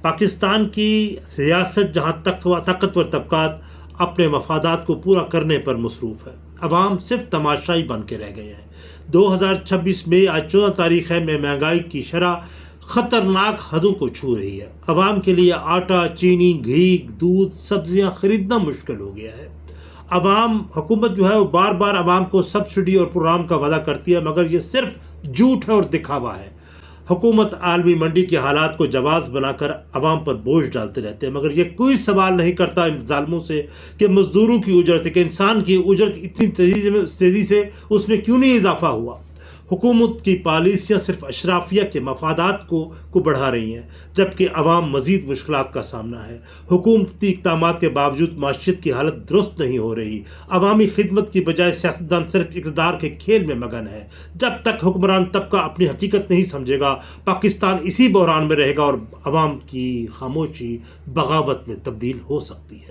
پاکستان کی ریاست جہاں طاقتور طبقات اپنے مفادات کو پورا کرنے پر مصروف ہے، عوام صرف تماشائی بن کے رہ گئے ہیں۔ 2026 میں آج 14 تاریخ ہے، میں مہنگائی کی شرح خطرناک حدوں کو چھو رہی ہے۔ عوام کے لیے آٹا، چینی، گھی، دودھ، سبزیاں خریدنا مشکل ہو گیا ہے۔ حکومت جو ہے وہ بار بار عوام کو سبسڈی اور پروگرام کا وعدہ کرتی ہے، مگر یہ صرف جھوٹ ہے اور دکھاوا ہے۔ حکومت عالمی منڈی کے حالات کو جواز بنا کر عوام پر بوجھ ڈالتے رہتے ہیں، مگر یہ کوئی سوال نہیں کرتا ان ظالموں سے کہ مزدوروں کی اجرت، کہ انسان کی اجرت اتنی تیزی سے اس میں کیوں نہیں اضافہ ہوا۔ حکومت کی پالیسیاں صرف اشرافیہ کے مفادات کو بڑھا رہی ہیں، جبکہ عوام مزید مشکلات کا سامنا ہے۔ حکومتی اقدامات کے باوجود معیشت کی حالت درست نہیں ہو رہی۔ عوامی خدمت کی بجائے سیاستدان صرف اقتدار کے کھیل میں مگن ہے۔ جب تک حکمران طبقہ اپنی حقیقت نہیں سمجھے گا، پاکستان اسی بحران میں رہے گا اور عوام کی خاموشی بغاوت میں تبدیل ہو سکتی ہے۔